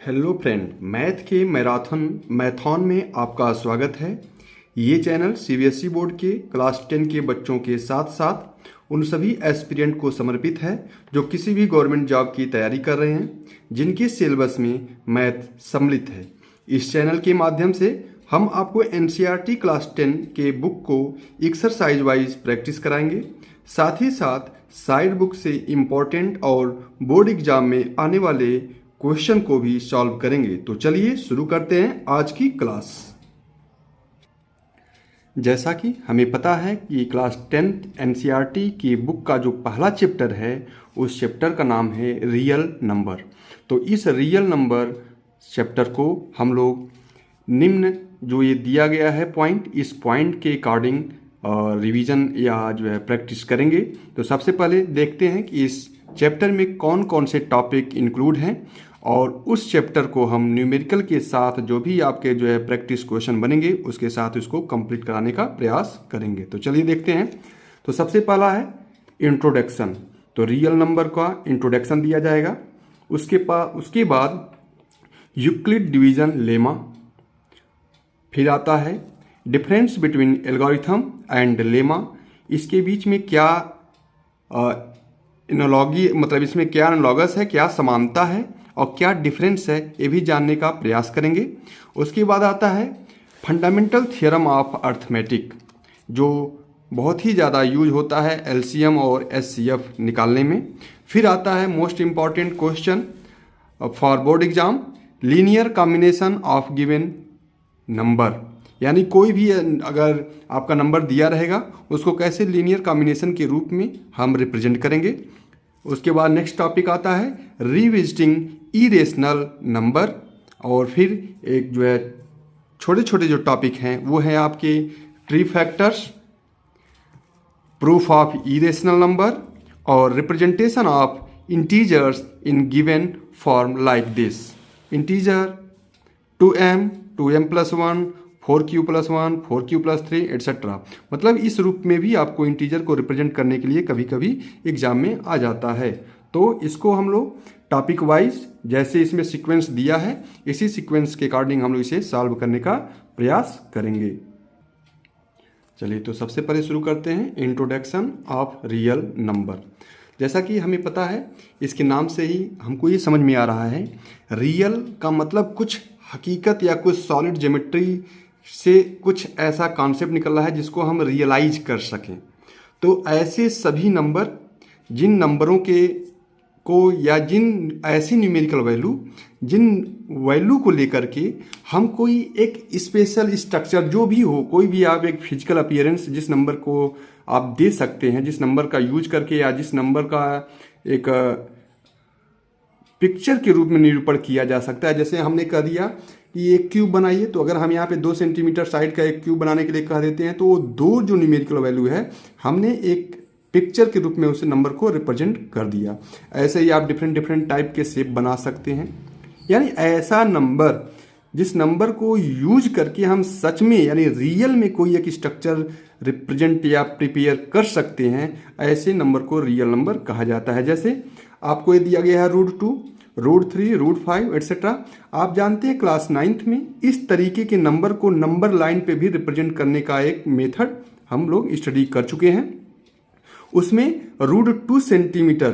Hello friend, math के मैथॉन में आपका स्वागत है। ये चैनल सीबीएसई बोर्ड के क्लास 10 के बच्चों के साथ साथ उन सभी एस्पिरेंट को समर्पित है जो किसी भी गवर्नमेंट जॉब की तैयारी कर रहे हैं, जिनके सिलेबस में मैथ सम्मिलित है। इस चैनल के माध्यम से हम आपको एनसीईआरटी क्लास 10 के बुक को एक्सरसाइज वाइज प्रैक्टिस कराएंगे। साथ ही साथ साइड बुक से इम्पोर्टेंट और बोर्ड एग्जाम में आने वाले क्वेश्चन को भी सॉल्व करेंगे। तो चलिए शुरू करते हैं आज की क्लास। जैसा कि हमें पता है कि क्लास 10 एनसीईआरटी की बुक का जो पहला चैप्टर है उस चैप्टर का नाम है रियल नंबर। तो इस रियल नंबर चैप्टर को हम लोग निम्न जो ये दिया गया है पॉइंट, इस पॉइंट के अकॉर्डिंग रिवीजन या जो है प्रैक्टिस करेंगे। तो सबसे पहले देखते हैं कि इस चैप्टर में कौन कौन से टॉपिक इंक्लूड हैं और उस चैप्टर को हम न्यूमेरिकल के साथ जो भी आपके जो है प्रैक्टिस क्वेश्चन बनेंगे उसके साथ इसको कंप्लीट कराने का प्रयास करेंगे। तो चलिए देखते हैं। तो सबसे पहला है इंट्रोडक्शन। तो रियल नंबर का इंट्रोडक्शन दिया जाएगा। उसके बाद यूक्लिड डिवीजन लेमा, फिर आता है difference between algorithm and lemma. इसके बीच में क्या एनालॉगी, मतलब इसमें क्या एनालॉगस है, क्या समानता है और क्या डिफरेंस है, ये भी जानने का प्रयास करेंगे। उसके बाद आता है फंडामेंटल थ्योरम ऑफ अर्थमेटिक, जो बहुत ही ज़्यादा यूज होता है एलसीएम और एचसीएफ निकालने में। फिर आता है most important question for board exam, linear combination of given number, यानी कोई भी अगर आपका नंबर दिया रहेगा उसको कैसे लीनियर कॉम्बिनेशन के रूप में हम रिप्रेजेंट करेंगे। उसके बाद नेक्स्ट टॉपिक आता है रिविजिटिंग इरेशनल नंबर, और फिर एक जो है छोटे छोटे जो टॉपिक हैं वो हैं आपके three factors, proof of irrational number और representation of integers in given form like this. Integer 2m, 2m+1, 4q+1, 4q+3 etcetera. मतलब इस रूप में भी आपको इंटीजर को रिप्रेजेंट करने के लिए कभी कभी एग्जाम में आ जाता है। तो इसको हम लोग टॉपिक वाइज जैसे इसमें सीक्वेंस दिया है इसी सीक्वेंस के अकॉर्डिंग हम लोग इसे सॉल्व करने का प्रयास करेंगे। चलिए तो सबसे पहले शुरू करते हैं इंट्रोडक्शन ऑफ रियल नंबर। जैसा कि हमें पता है इसके नाम से ही हमको ये समझ में आ रहा है, रियल का मतलब कुछ हकीकत या कुछ सॉलिड ज्योमेट्री से कुछ ऐसा कॉन्सेप्ट निकल रहा है जिसको हम रियलाइज कर सकें। तो ऐसे सभी नंबर, जिन नंबरों को या जिन ऐसी न्यूमेरिकल वैल्यू, जिन वैल्यू को लेकर के हम कोई एक स्पेशल स्ट्रक्चर जो भी हो, कोई भी आप एक फिजिकल अपीयरेंस जिस नंबर को आप दे सकते हैं, जिस नंबर का यूज करके या जिस नंबर का एक पिक्चर के रूप में निरूपण किया जा सकता है। जैसे हमने कह दिया कि एक क्यूब बनाइए, तो अगर हम यहाँ पे 2 सेंटीमीटर साइड का एक क्यूब बनाने के लिए कह देते हैं तो वो 2 जो न्यूमेरिकल वैल्यू है हमने एक पिक्चर के रूप में उस नंबर को रिप्रेजेंट कर दिया। ऐसे ही आप डिफरेंट टाइप के शेप बना सकते हैं। यानी ऐसा नंबर जिस नंबर को यूज करके हम सच में यानी रियल में कोई एक स्ट्रक्चर रिप्रेजेंट या प्रिपेयर कर सकते हैं, ऐसे नंबर को रियल नंबर कहा जाता है। जैसे आपको ये दिया गया है √2, √3, √5 एट्सेट्रा। आप जानते हैं क्लास 9th में इस तरीके के नंबर को नंबर लाइन पे भी रिप्रेजेंट करने का एक मेथड हम लोग स्टडी कर चुके हैं। उसमें √2 सेंटीमीटर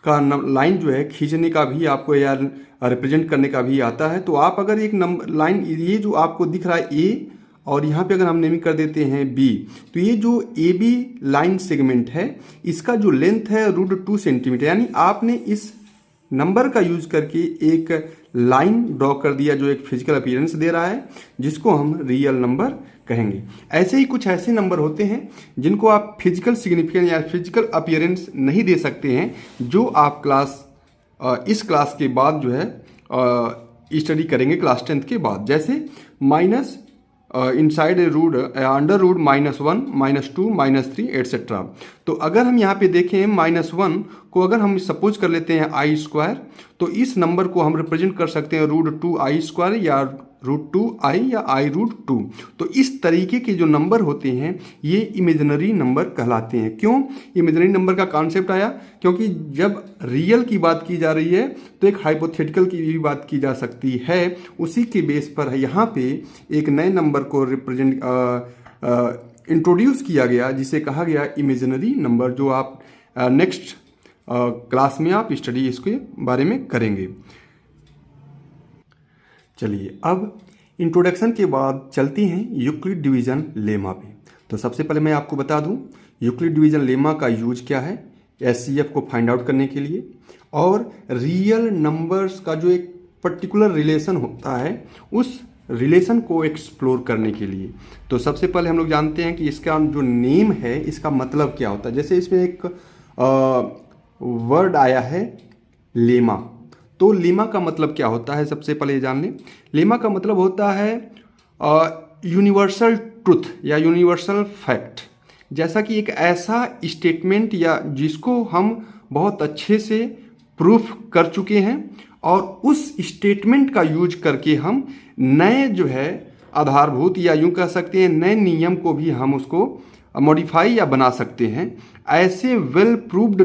का लाइन जो है खींचने का भी आपको यार रिप्रेजेंट करने का भी आता है। तो आप अगर एक नंबर लाइन, ये जो आपको दिख रहा है ए, और यहाँ पे अगर हम नेमिंग कर देते हैं बी, तो ये जो ए बी लाइन सेगमेंट है इसका जो लेंथ है √2 सेंटीमीटर। यानी आपने इस नंबर का यूज करके एक लाइन ड्रॉ कर दिया जो एक फिजिकल अपीयरेंस दे रहा है, जिसको हम रियल नंबर कहेंगे। ऐसे ही कुछ ऐसे नंबर होते हैं जिनको आप फिजिकल सिग्निफिकेंस या फिजिकल अपीयरेंस नहीं दे सकते हैं, जो आप इस क्लास के बाद जो है स्टडी करेंगे क्लास 10th के बाद। जैसे minus inside root, under root -1, -2, -3 etcetera. तो अगर हम यहाँ पे देखें -1 को अगर हम सपोज कर लेते हैं i², तो इस नंबर को हम रिप्रेजेंट कर सकते हैं √2i² या √2 i या i√2। तो इस तरीके के जो नंबर होते हैं ये इमेजिनरी नंबर कहलाते हैं। क्यों इमेजिनरी नंबर का कॉन्सेप्ट आया? क्योंकि जब रियल की बात की जा रही है तो एक हाइपोथेटिकल की भी बात की जा सकती है। उसी के बेस पर यहाँ पे एक नए नंबर को रिप्रेजेंट इंट्रोड्यूस किया गया जिसे कहा गया इमेजिनरी नंबर, जो आप नेक्स्ट क्लास में आप स्टडी इसके बारे में करेंगे। चलिए अब इंट्रोडक्शन के बाद चलते हैं यूक्लिड डिवीजन लेमा पे। तो सबसे पहले मैं आपको बता दूं यूक्लिड डिवीजन लेमा का यूज क्या है एचसीएफ को फाइंड आउट करने के लिए, और रियल नंबर्स का जो एक पर्टिकुलर रिलेशन होता है उस रिलेशन को एक्सप्लोर करने के लिए। तो सबसे पहले हम लोग जानते हैं कि इसका जो नेम है इसका मतलब क्या होता है। जैसे इसमें एक वर्ड आया है लेमा, तो लेमा का मतलब क्या होता है सबसे पहले जान लें। लेमा का मतलब होता है यूनिवर्सल ट्रुथ या यूनिवर्सल फैक्ट, जैसा कि एक ऐसा स्टेटमेंट या जिसको हम बहुत अच्छे से प्रूफ कर चुके हैं और उस स्टेटमेंट का यूज करके हम नए जो है आधारभूत या यूं कह सकते हैं नए नियम को भी हम उसको मॉडिफाई या बना सकते हैं। ऐसे वेल प्रूव्ड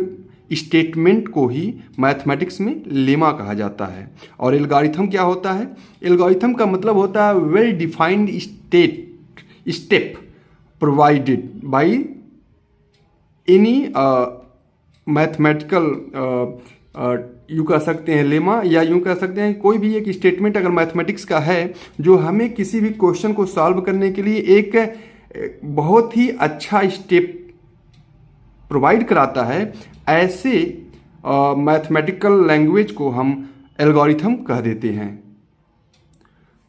स्टेटमेंट को ही मैथमेटिक्स में लेमा कहा जाता है। और एल्गोरिथम क्या होता है? एल्गोरिथम का मतलब होता है well defined step provided by any mathematical, यूँ कह सकते हैं लेमा, या यूँ कह सकते हैं कोई भी एक स्टेटमेंट अगर मैथमेटिक्स का है जो हमें किसी भी क्वेश्चन को सॉल्व करने के लिए एक बहुत ही अच्छा स्टेप प्रोवाइड कराता है, ऐसे मैथमेटिकल लैंग्वेज को हम एल्गोरिथम कह देते हैं।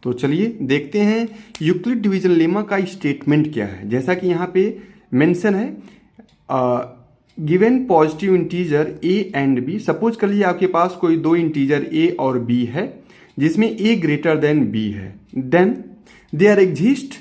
तो चलिए देखते हैं यूक्लिड डिवीजन लेमा का स्टेटमेंट क्या है। जैसा कि यहाँ पे मेंशन है given positive integer a and b. Suppose कर लीजिए आपके पास कोई दो इंटीजर ए और बी है जिसमें ए ग्रेटर देन बी है, then there exist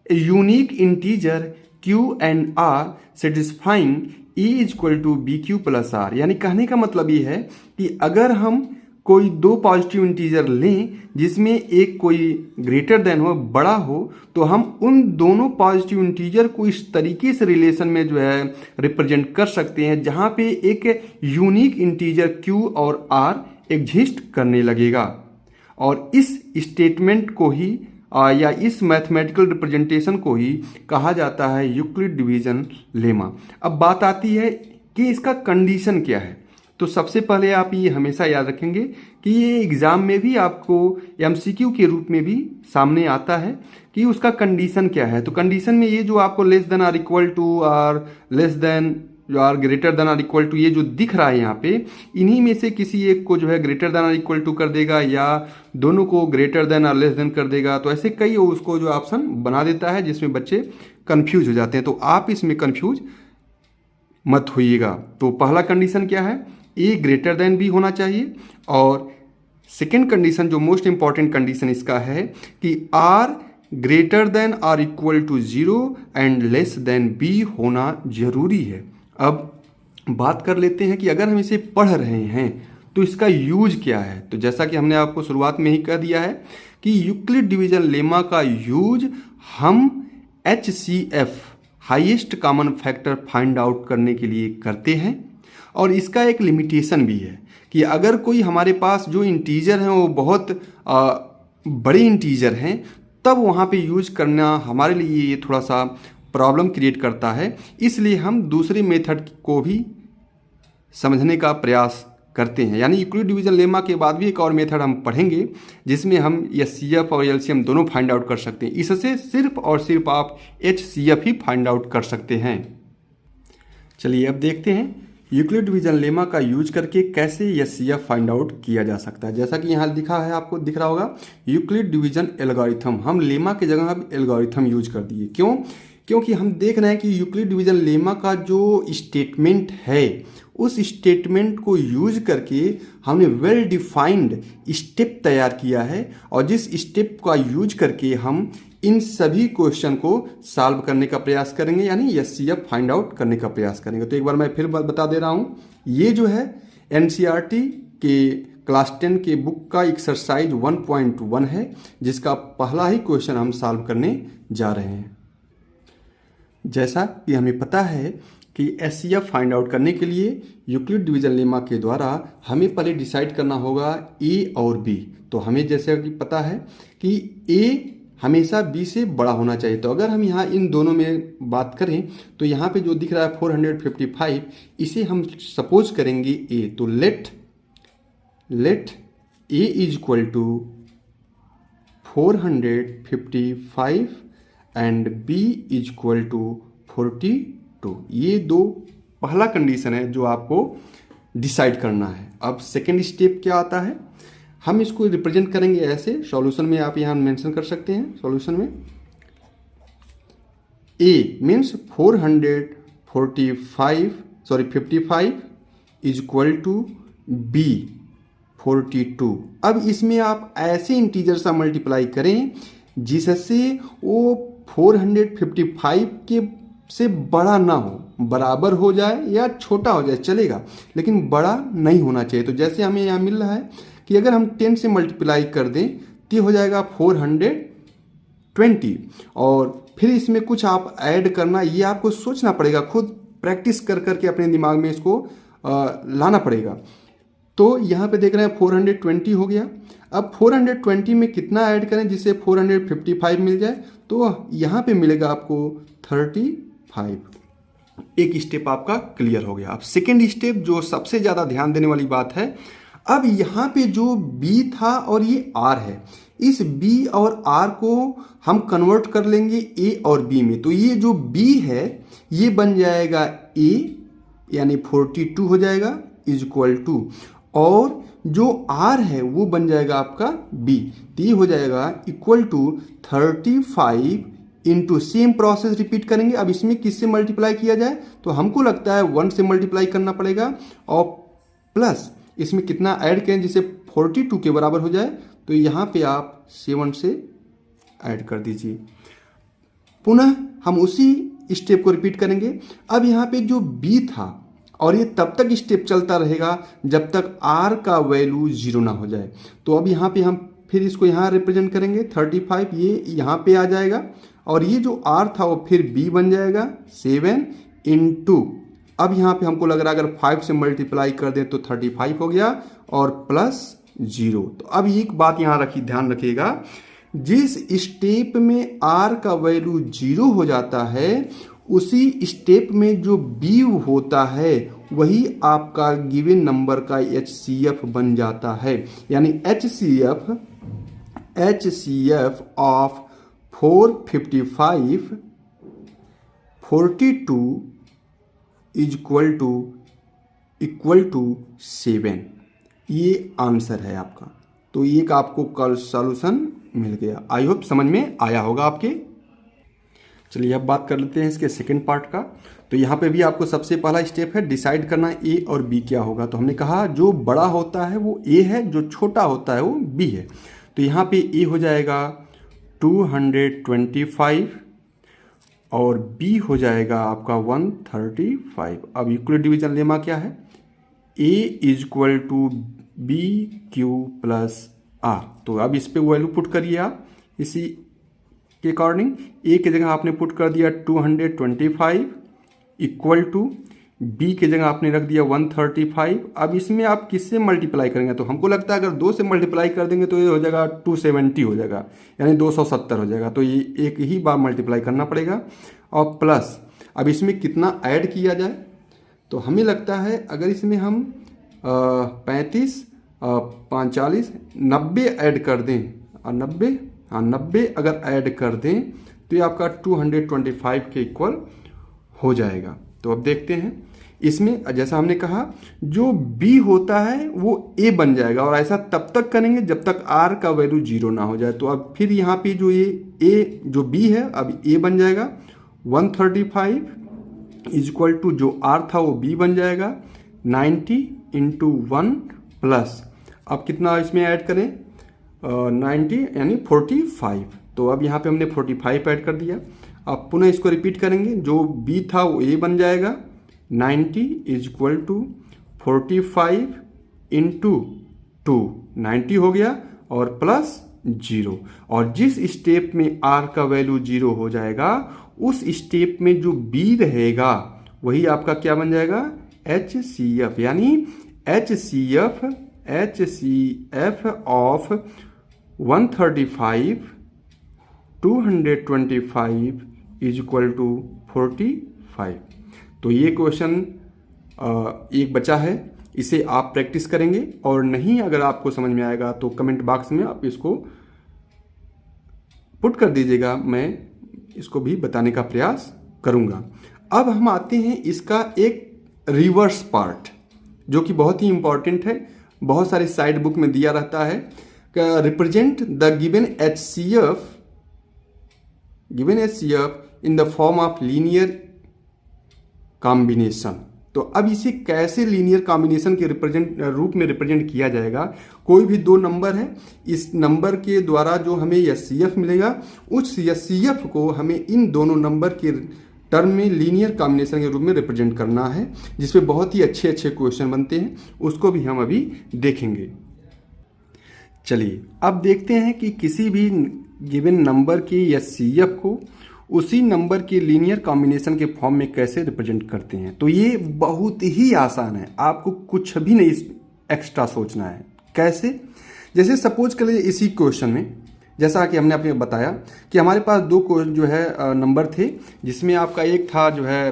a unique integer q and r satisfying a equal to b q plus r. यानी कहने का मतलब ये है कि अगर हम कोई दो पॉजिटिव इंटीजर लें जिसमें एक कोई ग्रेटर देन हो, बड़ा हो, तो हम उन दोनों पॉजिटिव इंटीजर को इस तरीके से रिलेशन में जो है रिप्रेजेंट कर सकते हैं जहां पे एक यूनिक इंटीजर क्यू और आर एग्जिस्ट करने लगेगा। और इस स्टेटमेंट को ही या इस मैथमेटिकल रिप्रेजेंटेशन को ही कहा जाता है यूक्लिड डिवीजन लेमा। अब बात आती है कि इसका कंडीशन क्या है। तो सबसे पहले आप ये हमेशा याद रखेंगे कि ये एग्जाम में भी आपको एमसीक्यू के रूप में भी सामने आता है कि उसका कंडीशन क्या है। तो कंडीशन में ये जो आपको less than or equal to और लेस देन जो or greater than or equal to ये जो दिख रहा है यहाँ पे, इन्हीं में से किसी एक को जो है greater than or equal to कर देगा या दोनों को greater than or less than कर देगा। तो ऐसे कई उसको जो ऑप्शन बना देता है जिसमें बच्चे कंफ्यूज हो जाते हैं। तो आप इसमें कंफ्यूज मत होइएगा। तो पहला कंडीशन क्या है? ए ग्रेटर देन बी होना चाहिए। और सेकेंड कंडीशन जो मोस्ट इंपॉर्टेंट कंडीशन इसका है कि r greater than or equal to 0 and less than b होना जरूरी है। अब बात कर लेते हैं कि अगर हम इसे पढ़ रहे हैं तो इसका यूज क्या है। तो जैसा कि हमने आपको शुरुआत में ही कह दिया है कि यूक्लिड डिवीजन लेमा का यूज हम HCF highest common factor find out करने के लिए करते हैं। और इसका एक लिमिटेशन भी है कि अगर कोई हमारे पास जो इंटीजर हैं वो बहुत बड़े इंटीजर हैं तब वहाँ पे यूज करना हमारे लिए ये थोड़ा सा प्रॉब्लम क्रिएट करता है। इसलिए हम दूसरे मेथड को भी समझने का प्रयास करते हैं। यानी यूक्लिड डिवीजन लेमा के बाद भी एक और मेथड हम पढ़ेंगे जिसमें हम HCF और LCM दोनों फाइंड आउट कर सकते हैं। इससे सिर्फ और सिर्फ आप HCF ही फाइंड आउट कर सकते हैं। चलिए अब देखते हैं यूक्लिड डिवीजन लेमा का यूज करके कैसे HCF फाइंड आउट किया जा सकता है। जैसा कि यहाँ लिखा है, आपको दिख रहा होगा यूक्लिड डिवीजन एल्गोरिथम। हम लेमा की जगह अब एल्गोरिथम यूज कर दिए। क्यों? क्योंकि हम देख रहे हैं कि यूक्लिड डिवीजन लेमा का जो स्टेटमेंट है उस स्टेटमेंट को यूज करके हमने वेल डिफाइंड स्टेप तैयार किया है और जिस स्टेप का यूज करके हम इन सभी क्वेश्चन को सॉल्व करने का प्रयास करेंगे, यानी HCF फाइंड आउट करने का प्रयास करेंगे। तो एक बार मैं फिर बता दे रहा हूँ, ये जो है NCERT के क्लास 10 के बुक का एक्सरसाइज 1.1 है, जिसका पहला ही क्वेश्चन हम सॉल्व करने जा रहे हैं। जैसा कि हमें पता है कि एचसीएफ फाइंड आउट करने के लिए यूक्लिड डिवीजन लेमा के द्वारा हमें पहले डिसाइड करना होगा ए और बी। तो हमें जैसे कि पता है कि ए हमेशा बी से बड़ा होना चाहिए। तो अगर हम यहाँ इन दोनों में बात करें तो यहाँ पे जो दिख रहा है 455, इसे हम सपोज करेंगे ए। तो let a is equal to 455 and b is equal to 42। ये दो पहला कंडीशन है जो आपको डिसाइड करना है। अब सेकेंड स्टेप क्या आता है, हम इसको रिप्रेजेंट करेंगे ऐसे। सॉल्यूशन में आप यहाँ मेंशन कर सकते हैं। सॉल्यूशन में A means 55 is equal to B 42। अब इसमें आप ऐसे इंटीजर सा मल्टीप्लाई करें जिससे वो 455 के से बड़ा ना हो, बराबर हो जाए या छोटा हो जाए चलेगा, लेकिन बड़ा नहीं होना चाहिए। तो जैसे हमें यहाँ मिल रहा है कि अगर हम 10 से मल्टीप्लाई कर दें तो हो जाएगा 420, और फिर इसमें कुछ आप ऐड करना, ये आपको सोचना पड़ेगा, खुद प्रैक्टिस कर करके अपने दिमाग में इसको लाना पड़ेगा। तो यहाँ पे देख रहे हैं 420 हो गया। अब 420 में कितना ऐड करें जिससे 455 मिल जाए, तो यहाँ पे मिलेगा आपको 35। एक स्टेप आपका क्लियर हो गया। अब सेकेंड स्टेप जो सबसे ज़्यादा ध्यान देने वाली बात है, अब यहाँ पे जो b था और ये r है, इस b और r को हम कन्वर्ट कर लेंगे a और b में। तो ये जो b है ये बन जाएगा a यानी 42 हो जाएगा इज इक्वल टू, और जो r है वो बन जाएगा आपका b। तो ये हो जाएगा equal to 35 into, same process repeat करेंगे। अब इसमें किससे मल्टीप्लाई किया जाए, तो हमको लगता है 1 से मल्टीप्लाई करना पड़ेगा, और प्लस इसमें कितना ऐड करें जिससे 42 के बराबर हो जाए। तो यहाँ पे आप 7 से ऐड कर दीजिए। पुनः हम उसी स्टेप को रिपीट करेंगे। अब यहाँ पे जो b था, और ये तब तक स्टेप चलता रहेगा जब तक r का वैल्यू 0 ना हो जाए। तो अब यहाँ पे हम फिर इसको यहाँ रिप्रेजेंट करेंगे 35, ये यहाँ पे आ जाएगा, और ये जो r था वो फिर b बन जाएगा 7 इंटू, अब यहाँ पे हमको लग रहा है अगर 5 से मल्टीप्लाई कर दें तो 35 हो गया, और प्लस 0। तो अब एक बात यहाँ ध्यान रखिएगा, जिस स्टेप में r का वैल्यू 0 हो जाता है उसी स्टेप में जो b होता है वही आपका गिवन नंबर का HCF बन जाता है। यानी HCF of 455 42 is equal to 7। ये आंसर है आपका। तो एक आपको कल सॉल्यूशन मिल गया। आई होप समझ में आया होगा आपके। चलिए अब बात कर लेते हैं इसके सेकंड पार्ट का। तो यहाँ पे भी आपको सबसे पहला स्टेप है डिसाइड करना ए और बी क्या होगा। तो हमने कहा जो बड़ा होता है वो ए है, जो छोटा होता है वो बी है। तो यहाँ पे ए हो जाएगा 225 और b हो जाएगा आपका 135। अब यूक्लिड डिवीजन लेमा क्या है, a is equal to b q plus r. तो अब इस पे वैल्यू पुट करिए आप इसी के अकॉर्डिंग। a की जगह आपने पुट कर दिया 225 इक्वल टू b की जगह आपने रख दिया 135। अब इसमें आप किससे मल्टीप्लाई करेंगे, तो हमको लगता है अगर 2 से मल्टीप्लाई कर देंगे तो ये हो जाएगा 270 हो जाएगा, यानी 270 हो जाएगा। तो ये एक ही बार मल्टीप्लाई करना पड़ेगा, और प्लस अब इसमें कितना ऐड किया जाए, तो हमें लगता है अगर इसमें हम 35 45 90 ऐड कर दें, और 90 अगर ऐड कर दें तो ये आपका 225 के इक्वल हो जाएगा। तो अब देखते हैं इसमें, जैसा हमने कहा जो b होता है वो a बन जाएगा, और ऐसा तब तक करेंगे जब तक r का वैल्यू 0 ना हो जाए। तो अब फिर यहाँ पे जो ये a जो b है अब a बन जाएगा 135 इज इक्वल टू जो r था वो b बन जाएगा 90 इंटू 1 प्लस, अब कितना इसमें ऐड करें 90 यानी 45। तो अब यहाँ पे हमने 45 ऐड कर दिया। अब पुनः इसको रिपीट करेंगे, जो b था वो a बन जाएगा 90 इज इक्वल टू 45 इंटू 2 90 हो गया और प्लस 0। और जिस स्टेप में r का वैल्यू 0 हो जाएगा उस स्टेप में जो b रहेगा वही आपका क्या बन जाएगा, HCF। यानी HCF of 135 225 is equal to 45। तो ये क्वेश्चन एक बचा है, इसे आप प्रैक्टिस करेंगे और नहीं अगर आपको समझ में आएगा तो कमेंट बॉक्स में आप इसको पुट कर दीजिएगा, मैं इसको भी बताने का प्रयास करूंगा। अब हम आते हैं इसका एक रिवर्स पार्ट जो कि बहुत ही इंपॉर्टेंट है, बहुत सारे साइड बुक में दिया रहता है। Represent the given HCF in the form of linear combination. तो अब इसे कैसे लीनियर कॉम्बिनेशन के रूप में रिप्रेजेंट किया जाएगा। कोई भी दो नंबर है, इस नंबर के द्वारा जो हमें HCF मिलेगा उस HCF को हमें इन दोनों नंबर के टर्म में लीनियर कॉम्बिनेशन के रूप में रिप्रेजेंट करना है, जिसपे बहुत ही अच्छे अच्छे क्वेश्चन बनते हैं, उसको भी हम अभी देखेंगे। चलिए अब देखते हैं कि किसी भी गिवन नंबर की HCF को उसी नंबर के लीनियर कॉम्बिनेशन के फॉर्म में कैसे रिप्रेजेंट करते हैं। तो ये बहुत ही आसान है, आपको कुछ भी नहीं एक्स्ट्रा सोचना है। कैसे, जैसे सपोज कर लीजिए इसी क्वेश्चन में, जैसा कि हमने आपने बताया कि हमारे पास दो जो है नंबर थे, जिसमें आपका एक था जो है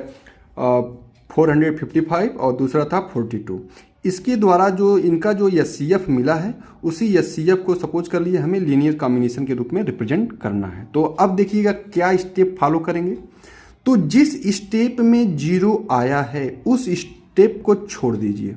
455 और दूसरा था 42। इसके द्वारा जो इनका जो HCF मिला है उसी HCF को सपोज कर लिए हमें लीनियर कॉम्बिनेशन के रूप में रिप्रेजेंट करना है। तो अब देखिएगा क्या स्टेप फॉलो करेंगे। तो जिस स्टेप में 0 आया है उस स्टेप को छोड़ दीजिए,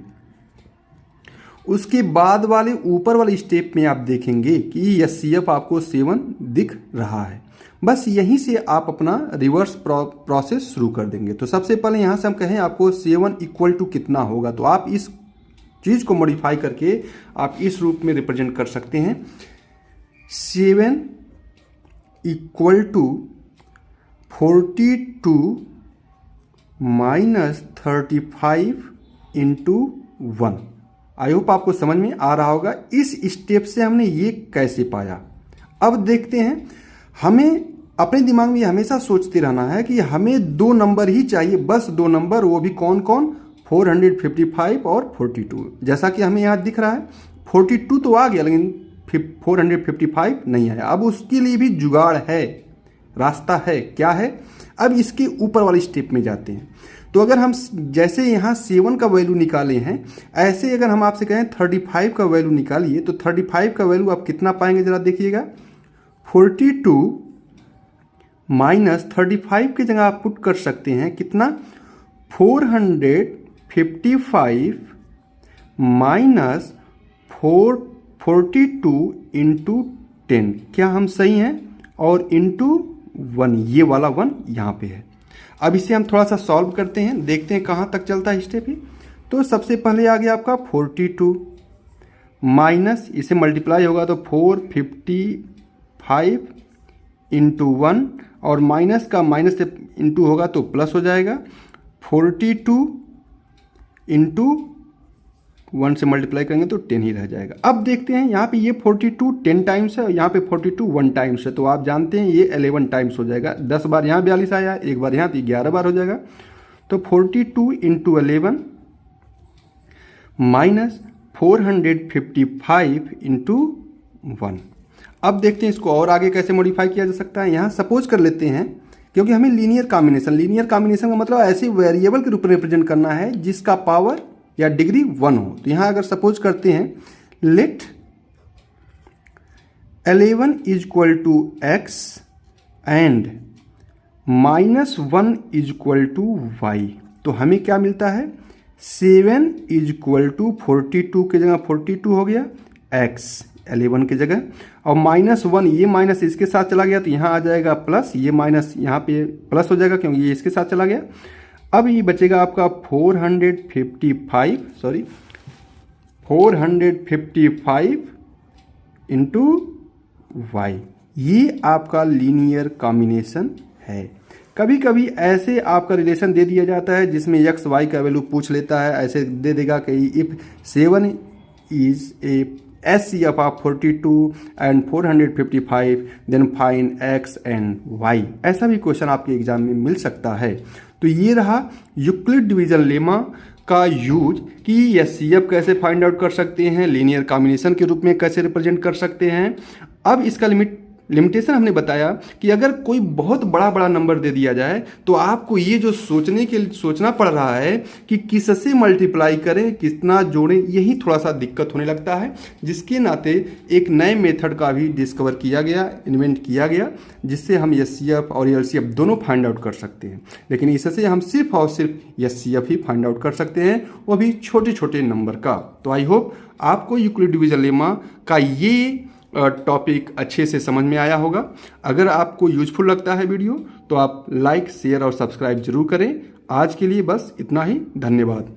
उसके बाद वाले ऊपर वाले स्टेप में आप देखेंगे कि HCF आपको 7 दिख रहा है। बस यहीं से आप अपना रिवर्स प्रोसेस शुरू कर देंगे। तो सबसे पहले यहाँ से हम कहें आपको 7 इक्वल टू कितना होगा, तो आप इस चीज़ को मॉडिफाई करके आप इस रूप में रिप्रेजेंट कर सकते हैं। 7 equal to 42 minus 35 into 1। I hope आपको समझ में आ रहा होगा इस स्टेप से हमने ये कैसे पाया। अब देखते हैं, हमें अपने दिमाग में ये हमेशा सोचते रहना है कि हमें दो नंबर ही चाहिए, बस दो नंबर, वो भी कौन कौन, 455 और 42। जैसा कि हमें यहाँ दिख रहा है 42 तो आ गया लेकिन 455 नहीं आया। अब उसके लिए भी जुगाड़ है, रास्ता है। क्या है, अब इसके ऊपर वाले स्टेप में जाते हैं। तो अगर हम जैसे यहाँ 7 का वैल्यू निकाले हैं, ऐसे अगर हम आपसे कहें 35 का वैल्यू निकालिए, तो 35 का वैल्यू आप कितना पाएंगे जरा देखिएगा। 42 माइनस 35 की जगह आप पुट कर सकते हैं कितना, 455 माइनस 42 इंटू 10। क्या हम सही हैं, और इंटू 1, ये वाला 1 यहाँ पे है। अब इसे हम थोड़ा सा सॉल्व करते हैं, देखते हैं कहाँ तक चलता है स्टेप ही। तो सबसे पहले आ गया आपका 42 माइनस, इसे मल्टीप्लाई होगा तो 455 इंटू 1, और माइनस का माइनस से इंटू होगा तो प्लस हो जाएगा। 42 इंटू 1 से मल्टीप्लाई करेंगे तो 10 ही रह जाएगा। अब देखते हैं यहाँ पे ये 42 10 टाइम्स है और यहाँ पे 42 1 टाइम्स है, तो आप जानते हैं ये 11 टाइम्स हो जाएगा। 10 बार यहाँ 42 आया, एक बार यहाँ तो 11 बार हो जाएगा। तो 42 इंटू 11 माइनस 455 इंटू 1। अब देखते हैं इसको और आगे कैसे मॉडिफाई किया जा सकता है। यहाँ सपोज कर लेते हैं, क्योंकि हमें लीनियर कॉम्बिनेशन का मतलब ऐसे वेरिएबल के रूप में रिप्रेजेंट करना है जिसका पावर या डिग्री 1 हो। तो यहाँ अगर सपोज करते हैं, let 11 is equal to x and -1 is equal to y. तो हमें क्या मिलता है, 7 इज इक्वल टू 42 की जगह 42 हो गया, एक्स 11 की जगह, और -1, ये माइनस इसके साथ चला गया तो यहाँ आ जाएगा प्लस, ये माइनस यहाँ पे प्लस हो जाएगा क्योंकि ये इसके साथ चला गया। अब ये बचेगा आपका 455 इंटू वाई। ये आपका लीनियर कॉम्बिनेशन है। कभी कभी ऐसे आपका रिलेशन दे दिया जाता है जिसमें एक्स वाई का वैल्यू पूछ लेता है, ऐसे दे देगा कि if 7 is a HCF of 42 and 455, then find x and y। ऐसा भी क्वेश्चन आपके एग्जाम में मिल सकता है। तो ये रहा यूक्लिड डिवीजन लेमा का यूज कि HCF कैसे फाइंड आउट कर सकते हैं, लीनियर कॉम्बिनेशन के रूप में कैसे रिप्रेजेंट कर सकते हैं। अब इसका लिमिटेशन हमने बताया कि अगर कोई बहुत बड़ा बड़ा नंबर दे दिया जाए तो आपको ये जो सोचना पड़ रहा है कि किससे मल्टीप्लाई करें, कितना जोड़ें, यही थोड़ा सा दिक्कत होने लगता है, जिसके नाते एक नए मेथड का भी डिस्कवर किया गया, इन्वेंट किया गया, जिससे हम HCF और LCF दोनों फाइंड आउट कर सकते हैं। लेकिन इससे हम सिर्फ और सिर्फ HCF ही फाइंड आउट कर सकते हैं, वो भी छोटे छोटे नंबर का। तो आई होप आपको यूक्लिड डिवीजन लेमा का ये टॉपिक अच्छे से समझ में आया होगा। अगर आपको यूजफुल लगता है वीडियो तो आप लाइक, शेयर और सब्सक्राइब जरूर करें। आज के लिए बस इतना ही। धन्यवाद।